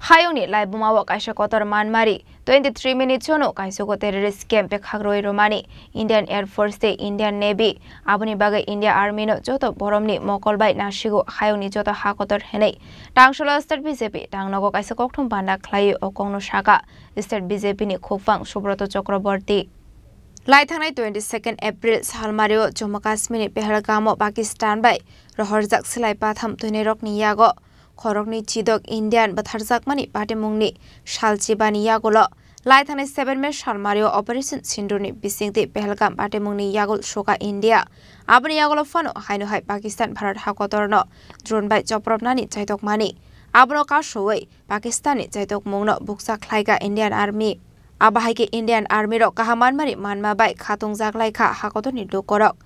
Hayoni lai bumawa kaisa kotor manmari 23 minutes jono kaisoko terrorist camp pe khagroi romani Indian Air Force te Indian Navy aboni bagai India Army no joto boromni mokolbai nasigo Hayoni joto hakotor henei tangsholo state BJP tangnogo kaisa kokthum banda khlai okongno shaka state BJP ni khofang Subroto Chakraborty Lai thangnai 22 April salmario Jammu Kashmir ni Pahalgam Pakistan bai rohorjak silai patham tuinerok ni yago Khorokni chidok Indian batharjak mani patimungni salchibani yagolo lai thangnai 7 May salmario Operation Sindur ni bisingti Pahalgam patimungni yagol shoka India aboni yagolo fano haino hai Pakistan Bharat hakotorno drone bai choprobnani chaitok mani abono kasoi Pakistan ni chaitok mungno buksa khlaiga Indian Army Abahaike Indian Army ro kahaman mari manma bai khatung jaklai kha hakotorni lokorok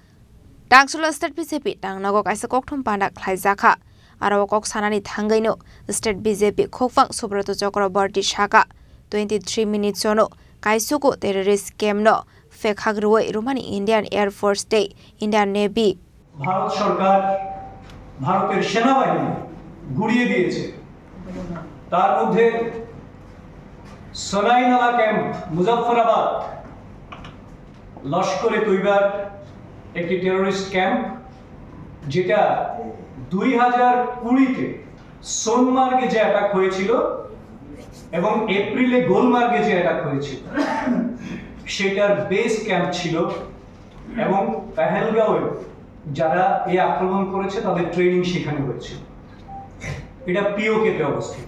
Tangsholo State BJP tangnago kaisa kokthum panda khlaijaka Aro kok sanani thangaino State BJP khofang Subroto Chakraborty shaka 23 minutes jono kaisuko terrorist camp no fekhagroi romani Indian Air Force te Indian Navy Bharat সরকার ভারতের সেনাবাহিনী গুড়িয়ে দিয়েছে তার মধ্যে সনাইনালা camp Muzaffarabad লস্করে তৈবার একটি terrorist camp যেটা 2020 তে সোনমার্গে যে অ্যাটাক হয়েছিল এবং এপ্রিলে গোলমার্গে যে অ্যাটাক হয়েছিল সেটার বেস ক্যাম্প ছিল এবং পেহেলগাঁওয়ে যারা এই আক্রমণ করেছে তাদের ট্রেনিং সেখানে হয়েছিল এটা পিওকে তে অবস্থিত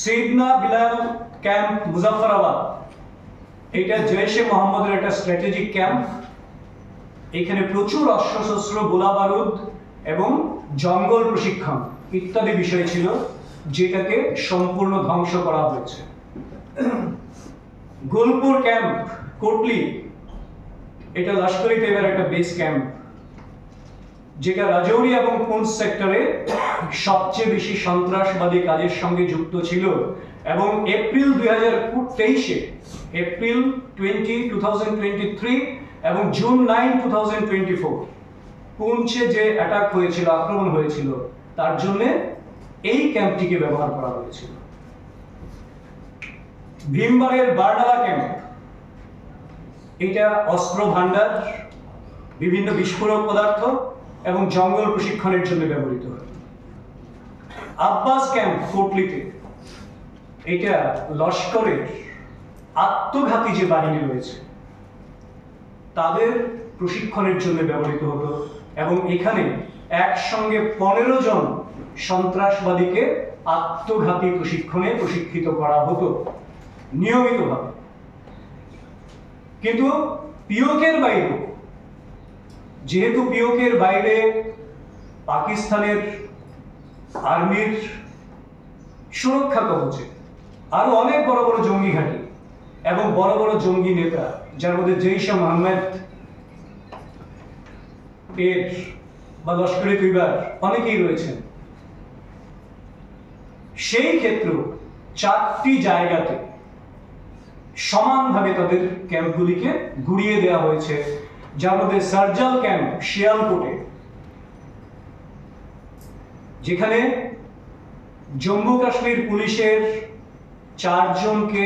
সেদনা বিলাল ক্যাম্প মুজাফফরাবাদ এটা জৈশে মোহাম্মদের একটা স্ট্র্যাটেজিক ক্যাম্প এখানে প্রচুর অস্ত্রশস্ত্র গোলাবারুদ এবং জঙ্গল প্রশিক্ষণ ইত্যাদি বিষয় ছিল যেটাকে সম্পূর্ণ ধ্বংস করা হয়েছে গোলপুর ক্যাম্প কোটলি এটা লস্করি তৈবার একটা বেস ক্যাম্প যেটা রাজৌরি এবং পুঞ্চ সেক্টরে সবচেয়ে বেশি সন্ত্রাসবাদী কাজের সঙ্গে যুক্ত ছিল এবং এপ্রিল 2023 এপ্রিল 2023 এবং জুন 9 2024 পুঞ্চে যে অ্যাটাক হয়েছিল আক্রমণ হয়েছিল তার জন্য এই ক্যাম্পটিকে ব্যবহার করা হয়েছিল ভীমবারের বারনালা ক্যাম্প এটা অস্ত্র ভান্ডার বিভিন্ন বিস্ফোরক পদার্থ এবং জঙ্গল প্রশিক্ষণের জন্য ব্যবহৃত হয় আব্বাস ক্যাম্প কোটলিতে এটা লস্করের আত্মঘাতী যে বাহিনী রয়েছে তাদের প্রশিক্ষণের জন্য ব্যবহৃত হতো এবং এখানে একসঙ্গে 15 জন সন্ত্রাসবাদীকে আত্মঘাতী প্রশিক্ষণে প্রশিক্ষিত করা হতো নিয়মিতভাবে কিন্তু পিওকের বাইরে যেহেতু পিওকের বাইরে পাকিস্তানের আর্মির সুরক্ষা কবচে আরো অনেক বড় বড় জঙ্গি ঘাঁটি এবং বড় বড় জঙ্গি নেতা যার মধ্যে জৈশে মোহাম্মদ এর বা লস্করে তৈবার অনেকেই রয়েছেন সেই ক্ষেত্রে 4টি জায়গাতে সমানভাবে তাদের ক্যাম্পগুলিকে ঘুরিয়ে দেওয়া হয়েছে যার মধ্যে সার্জাল ক্যাম্প শিয়ালকোটে যেখানে জম্মু কাশ্মীর পুলিশের 4 জনকে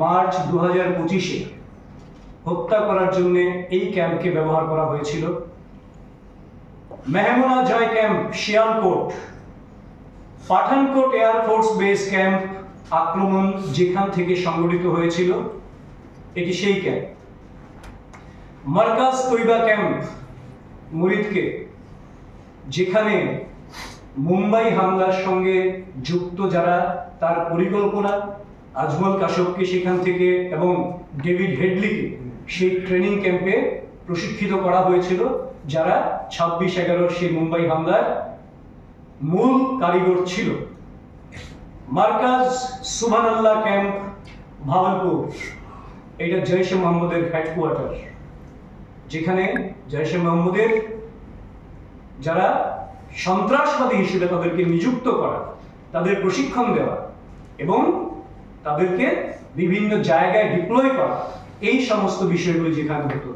মার্চ 2025 হত্যা করার জন্য এই ক্যাম্পকে ব্যবহার করা হয়েছিল Mehmoona Joya camp Sialkot Pathankot air force base camp আক্রমণ যেখান থেকে সংগঠিত হয়েছিল এটি সেই ক্যাম্প মার্কাজ তৈবা ক্যাম্প মুরিদকে যেখানে মুম্বাই হামলার সঙ্গে যুক্ত যারা তার পরিকল্পনা আজমল কাশবকে সেখান থেকে এবং ডেভিড হেডলিকে সেই ট্রেনিং ক্যাম্পে প্রশিক্ষিত করা হয়েছিল যারা 26/11 সেই মুম্বাই হামলার মূল কারিগর ছিল মার্কাজ সুবহানাল্লাহ ক্যাম্প ভাওয়ালপুর এটা জৈশে মোহাম্মদের হেডকোয়ার্টার যেখানে জৈশে মোহাম্মদের যারা সন্ত্রাসবাদী হিসেবে তাদেরকে নিযুক্ত করা তাদের প্রশিক্ষণ দেওয়া এবং তাদেরকে বিভিন্ন জায়গায় ডিপ্লয় করা এই সমস্ত বিষয়গুলি যেখানে হতো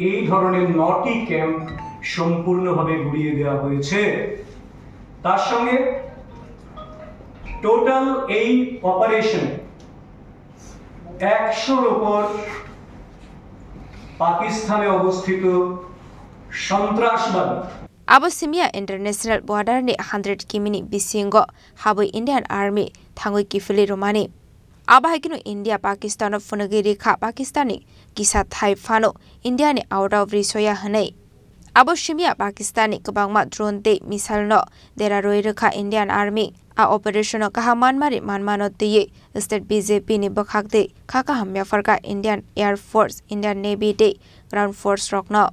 এই ধরনের 9টি ক্যাম্প সম্পূর্ণভাবে ঘুরিয়ে দেওয়া হয়েছে তার সঙ্গে টোটাল এই অপারেশন 100-র উপর পাকিস্তানে অবস্থিত সন্ত্রাসবাদী abo simia international border ni 100 kimini bisingo haboi Indian army thangoi kifili romani aba hakino India Pakistan of funagiri kha Pakistani kisa thai phano India ni out of risoya hanai abo simia Pakistani kabangma drone te missile no dera roi rakha Indian army a operation ka manmari manmano tiye state BJP ni bakhak de khaka hamya farka Indian Air Force Indian Navy de ground force rokno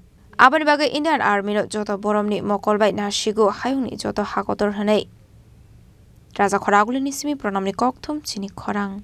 abani bagai Indian Army no joto boromni mokolbai nasigo hayungni joto hakotor hanai Raja Khoraguli nisimi pronamni kokthum chini khorang